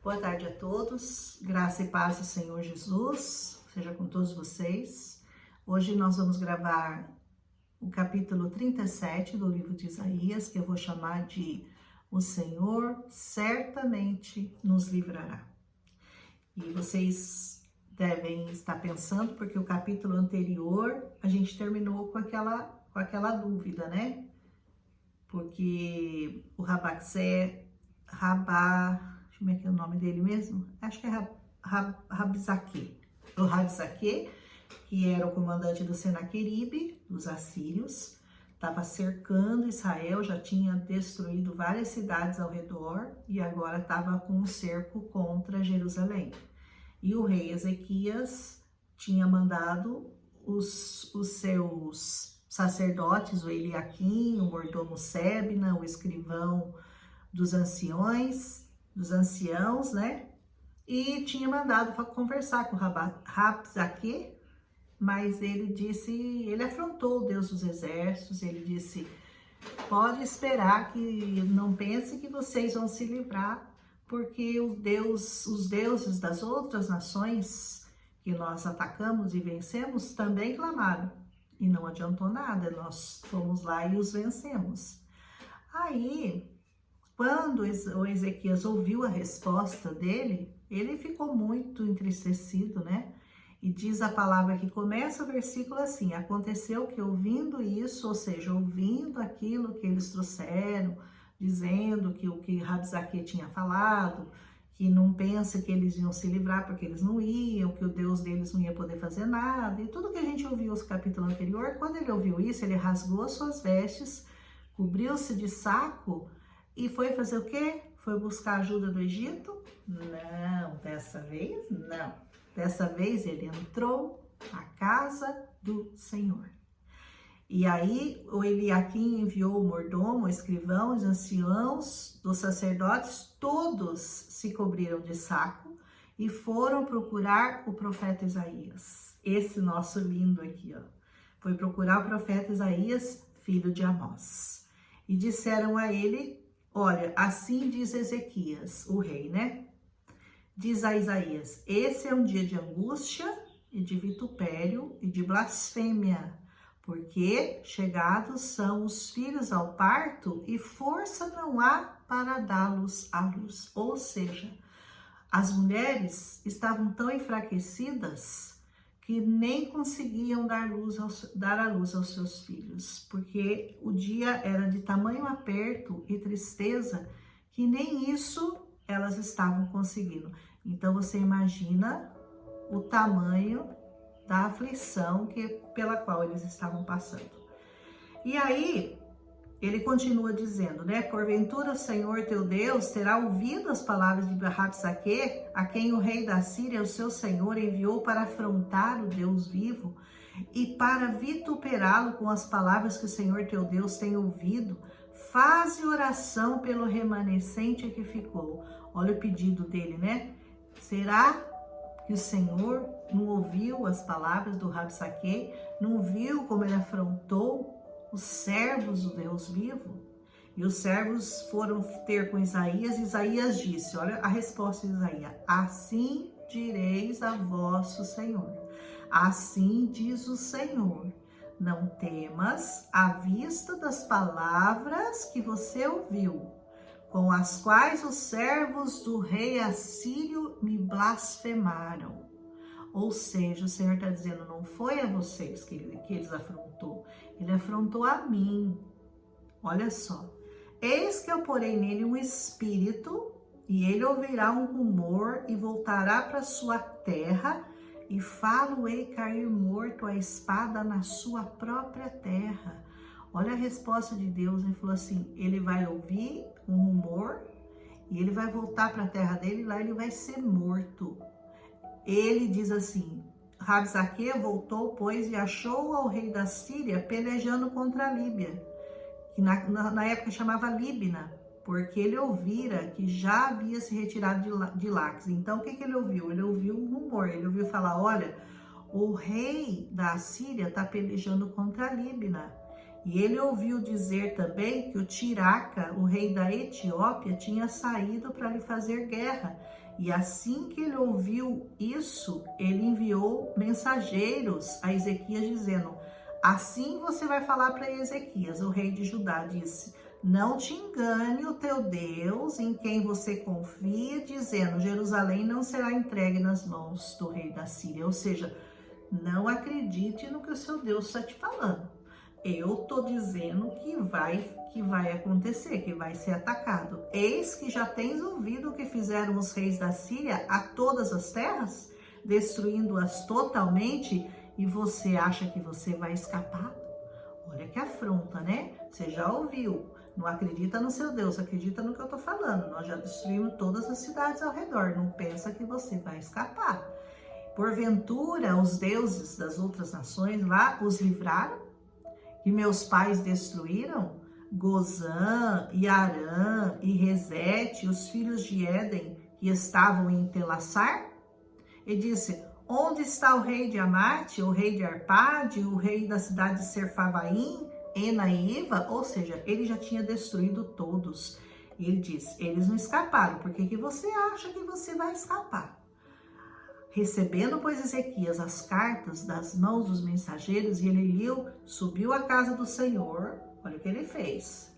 Boa tarde a todos, graça e paz do Senhor Jesus, seja com todos vocês. Hoje nós vamos gravar o capítulo 37 do livro de Isaías, que eu vou chamar de O Senhor certamente nos livrará. E vocês devem estar pensando, porque o capítulo anterior a gente terminou com aquela dúvida, né? Porque o como é que é o nome dele mesmo? Acho que é Rabzaque. O Rabzaque, que era o comandante do Senaqueribe, dos assírios, estava cercando Israel, já tinha destruído várias cidades ao redor e agora estava com um cerco contra Jerusalém. E o rei Ezequias tinha mandado os seus sacerdotes, o Eliaquim, o mordomo Sebna, o escrivão dos anciãos, né? E tinha mandado conversar com Rabzaque, mas ele afrontou o Deus dos exércitos, ele disse: pode esperar, que não pense que vocês vão se livrar, porque os deuses das outras nações que nós atacamos e vencemos também clamaram, e não adiantou nada, nós fomos lá e os vencemos. Aí, quando o Ezequias ouviu a resposta dele, ele ficou muito entristecido, né? E diz a palavra que começa o versículo assim: aconteceu que ouvindo isso, ou seja, ouvindo aquilo que eles trouxeram, dizendo que o que Rabzaque tinha falado, que não pensa que eles iam se livrar porque eles não iam, que o Deus deles não ia poder fazer nada, e tudo que a gente ouviu no capítulo anterior, quando ele ouviu isso, ele rasgou as suas vestes, cobriu-se de saco e foi fazer o quê? Foi buscar ajuda do Egito? Não, dessa vez não. Dessa vez ele entrou na casa do Senhor. E aí o Eliaquim enviou o mordomo, o escrivão, os anciãos dos sacerdotes, todos se cobriram de saco e foram procurar o profeta Isaías. Esse nosso lindo aqui, ó. Foi procurar o profeta Isaías, filho de Amós. E disseram a ele: olha, assim diz Ezequias, o rei, né? Diz a Isaías: esse é um dia de angústia e de vitupério e de blasfêmia, porque chegados são os filhos ao parto e força não há para dá-los à luz. Ou seja, as mulheres estavam tão enfraquecidas que nem conseguiam dar à luz aos seus filhos, porque o dia era de tamanho aperto e tristeza que nem isso elas estavam conseguindo. Então você imagina o tamanho da aflição pela qual eles estavam passando. E aí ele continua dizendo, né? Porventura o Senhor teu Deus terá ouvido as palavras de Rabzaque, a quem o rei da Síria, o seu senhor, enviou para afrontar o Deus vivo e para vituperá-lo com as palavras que o Senhor teu Deus tem ouvido. Faze oração pelo remanescente que ficou. Olha o pedido dele, né? Será que o Senhor não ouviu as palavras do Rabzaque? Não viu como ele afrontou os servos do Deus vivo? E os servos foram ter com Isaías, e Isaías disse, olha a resposta de Isaías: assim direis a vosso Senhor, assim diz o Senhor, não temas à vista das palavras que você ouviu, com as quais os servos do rei assírio me blasfemaram. Ou seja, o Senhor está dizendo, não foi a vocês que eles afrontou, ele afrontou a mim. Olha só: eis que eu porei nele um espírito, e ele ouvirá um rumor e voltará para sua terra, e falo-ei cair morto a espada na sua própria terra. Olha a resposta de Deus, ele falou assim: ele vai ouvir um rumor e ele vai voltar para a terra dele, e lá ele vai ser morto. Ele diz assim: Rabzaque voltou, pois, e achou ao rei da Síria pelejando contra a Líbia, que na época chamava Líbina, porque ele ouvira que já havia se retirado de Laques. Então, o que ele ouviu? Ele ouviu um rumor, ele ouviu falar: olha, o rei da Síria está pelejando contra a Líbina. E ele ouviu dizer também que o Tiraca, o rei da Etiópia, tinha saído para lhe fazer guerra. E assim que ele ouviu isso, ele enviou mensageiros a Ezequias dizendo: assim você vai falar para Ezequias, o rei de Judá, disse: não te engane o teu Deus, em quem você confia, dizendo: Jerusalém não será entregue nas mãos do rei da Síria. Ou seja, não acredite no que o seu Deus está te falando. Eu tô dizendo que vai acontecer, que vai ser atacado. Eis que já tens ouvido o que fizeram os reis da Síria a todas as terras, destruindo-as totalmente, e você acha que você vai escapar? Olha que afronta, né? Você já ouviu. Não acredita no seu Deus, acredita no que eu tô falando. Nós já destruímos todas as cidades ao redor. Não pensa que você vai escapar. Porventura, os deuses das outras nações lá os livraram? E meus pais destruíram? Gozã, e Arã, e Rezete, os filhos de Éden, que estavam em Telassar? E disse: onde está o rei de Amate, o rei de Arpade, o rei da cidade de Serfavaim, Ena e Iva? Ou seja, ele já tinha destruído todos. E ele diz: eles não escaparam. Por que você acha que você vai escapar? Recebendo, pois, Ezequias as cartas das mãos dos mensageiros, e ele leu, subiu à casa do Senhor. Olha o que ele fez.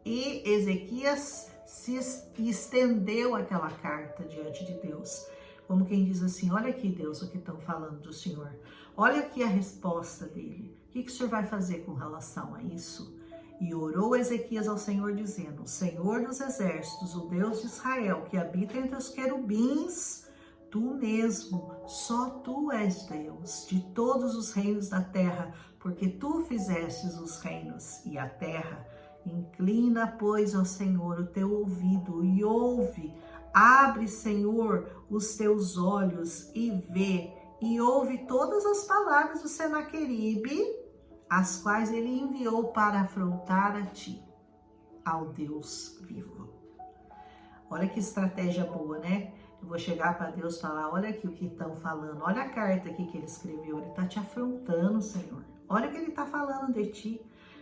E Ezequias se estendeu aquela carta diante de Deus. Como quem diz assim: olha aqui, Deus, o que estão falando do Senhor. Olha aqui a resposta dele. O que o Senhor vai fazer com relação a isso? E orou Ezequias ao Senhor, dizendo: o Senhor dos exércitos, o Deus de Israel, que habita entre os querubins, tu mesmo, só tu és Deus de todos os reinos da terra, porque tu fizestes os reinos e a terra. Inclina, pois, ó Senhor, o teu ouvido e ouve. Abre, Senhor, os teus olhos e vê, e ouve todas as palavras do Senaqueribe, as quais ele enviou para afrontar a ti, ao Deus vivo. Olha que estratégia boa, né? Eu vou chegar para Deus e falar: olha aqui o que estão falando, olha a carta aqui que ele escreveu, ele está te afrontando, Senhor. Olha o que ele está falando de ti.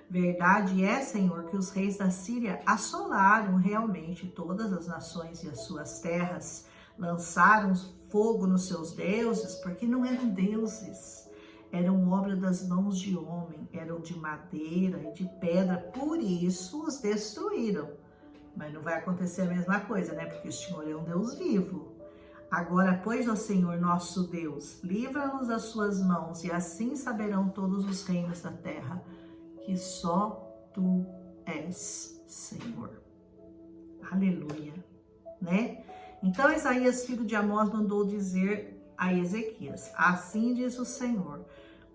Verdade é, Senhor, que os reis da Síria assolaram realmente todas as nações e as suas terras, lançaram fogo nos seus deuses, porque não eram deuses, eram obra das mãos de homem, eram de madeira e de pedra, por isso os destruíram. Mas não vai acontecer a mesma coisa, né? Porque o Senhor é um Deus vivo. Agora, pois, ó Senhor, nosso Deus, livra-nos das suas mãos, e assim saberão todos os reinos da terra que só tu és Senhor. Aleluia, né? Então, Isaías, filho de Amós, mandou dizer a Ezequias: assim diz o Senhor,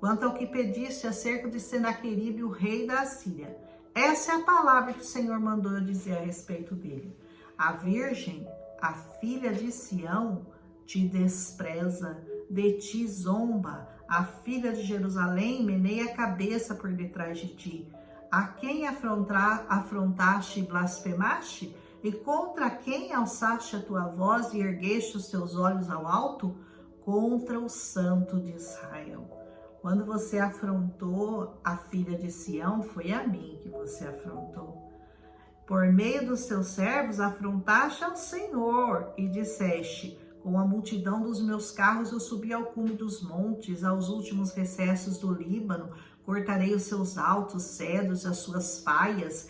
quanto ao que pediste acerca de Senaqueribe, o rei da Assíria. Essa é a palavra que o Senhor mandou eu dizer a respeito dele. A virgem, a filha de Sião, te despreza, de ti zomba. A filha de Jerusalém meneia a cabeça por detrás de ti. A quem afrontaste e blasfemaste? E contra quem alçaste a tua voz e ergueste os teus olhos ao alto? Contra o Santo de Israel. Quando você afrontou a filha de Sião, foi a mim que você afrontou. Por meio dos teus servos, afrontaste ao Senhor e disseste: com a multidão dos meus carros eu subi ao cume dos montes, aos últimos recessos do Líbano, cortarei os seus altos cedros, as suas faias,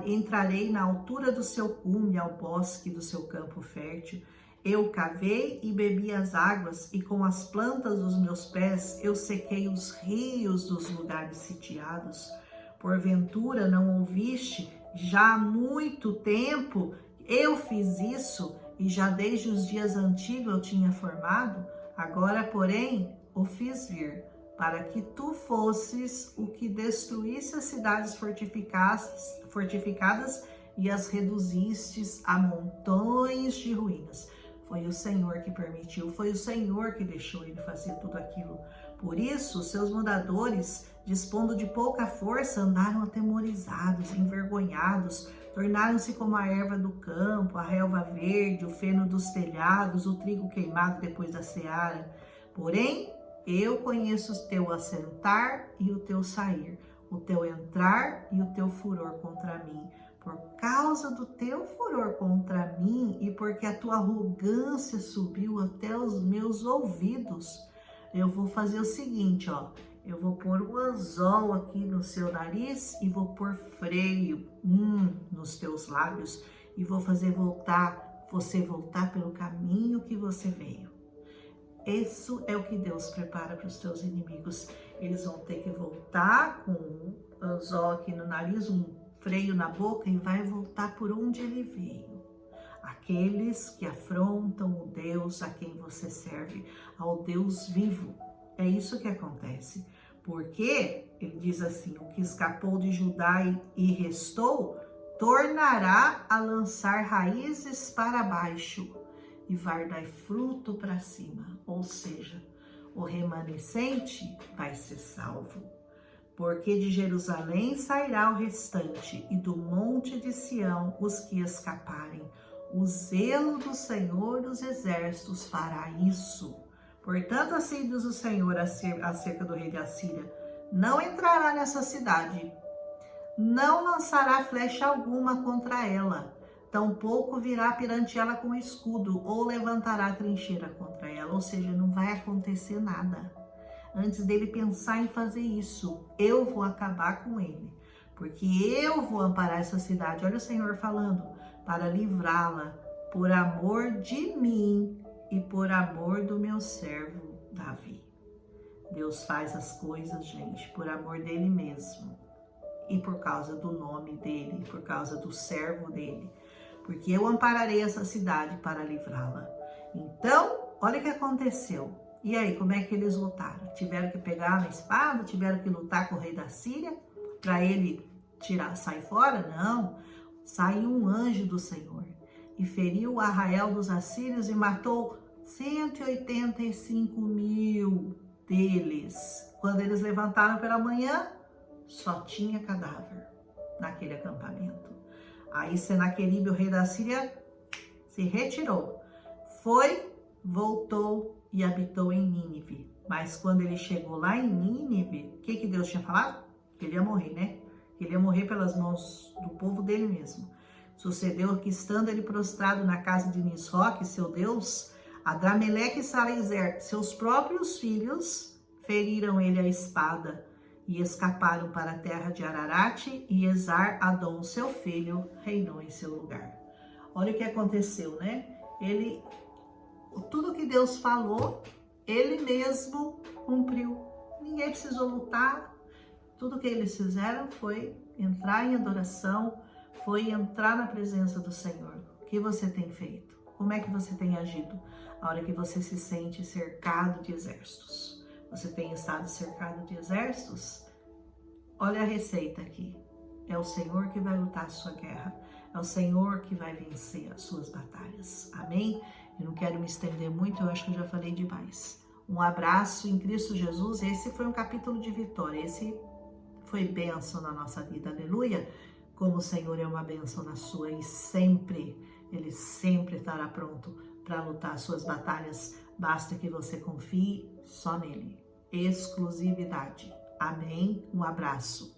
entrarei na altura do seu cume, ao bosque do seu campo fértil. Eu cavei e bebi as águas, e com as plantas dos meus pés eu sequei os rios dos lugares sitiados. Porventura não ouviste? Já há muito tempo eu fiz isso, e já desde os dias antigos eu tinha formado. Agora, porém, o fiz vir, para que tu fosses o que destruísse as cidades fortificadas e as reduzistes a montões de ruínas. Foi o Senhor que permitiu, foi o Senhor que deixou ele fazer tudo aquilo. Por isso, seus mandadores, dispondo de pouca força, andaram atemorizados, envergonhados, tornaram-se como a erva do campo, a relva verde, o feno dos telhados, o trigo queimado depois da seara. Porém, eu conheço o teu assentar e o teu sair, o teu entrar e o teu furor contra mim. Por causa do teu furor contra mim e porque a tua arrogância subiu até os meus ouvidos, eu vou fazer o seguinte, ó. Eu vou pôr um anzol aqui no seu nariz e vou pôr freio nos teus lábios e vou fazer você voltar pelo caminho que você veio. Isso é o que Deus prepara para os teus inimigos. Eles vão ter que voltar com um anzol aqui no nariz, um freio na boca, e vai voltar por onde ele veio. Aqueles que afrontam o Deus a quem você serve, ao Deus vivo. É isso que acontece. Porque ele diz assim: o que escapou de Judá e restou, tornará a lançar raízes para baixo e vai dar fruto para cima. Ou seja, o remanescente vai ser salvo. Porque de Jerusalém sairá o restante, e do monte de Sião os que escaparem. O zelo do Senhor dos Exércitos fará isso. Portanto, assim diz o Senhor acerca do rei da Assíria: não entrará nessa cidade, não lançará flecha alguma contra ela, tampouco virá perante ela com escudo, ou levantará trincheira contra ela. Ou seja, não vai acontecer nada. Antes dele pensar em fazer isso, eu vou acabar com ele, porque eu vou amparar essa cidade. Olha o Senhor falando: para livrá-la por amor de mim e por amor do meu servo Davi. Deus faz as coisas, gente, por amor dele mesmo e por causa do nome dele, por causa do servo dele, porque eu ampararei essa cidade para livrá-la. Então, olha o que aconteceu. E aí, como é que eles lutaram? Tiveram que pegar na espada? Tiveram que lutar com o rei da Síria para ele sair fora? Não. Saiu um anjo do Senhor e feriu o arraial dos assírios e matou 185.000 deles. Quando eles levantaram pela manhã, só tinha cadáver naquele acampamento. Aí Senaqueribe, o rei da Síria, se retirou. Voltou e habitou em Nínive. Mas quando ele chegou lá em Nínive, o que Deus tinha falado? Que ele ia morrer, né? Que ele ia morrer pelas mãos do povo dele mesmo. Sucedeu que, estando ele prostrado na casa de Nisroque, seu Deus, Adrameleque e Sarezer, seus próprios filhos, feriram ele a espada e escaparam para a terra de Ararate, e Esar-Adom, seu filho, reinou em seu lugar. Olha o que aconteceu, né? Tudo que Deus falou, ele mesmo cumpriu. Ninguém precisou lutar. Tudo que eles fizeram foi entrar em adoração, foi entrar na presença do Senhor. O que você tem feito? Como é que você tem agido? A hora que você se sente cercado de exércitos. Você tem estado cercado de exércitos? Olha a receita aqui. É o Senhor que vai lutar a sua guerra. É o Senhor que vai vencer as suas batalhas. Amém? Eu não quero me estender muito, eu acho que eu já falei demais. Um abraço em Cristo Jesus. Esse foi um capítulo de vitória. Esse foi bênção na nossa vida. Aleluia! Como o Senhor é uma bênção na sua e Ele sempre estará pronto para lutar as suas batalhas. Basta que você confie só nele. Exclusividade. Amém? Um abraço.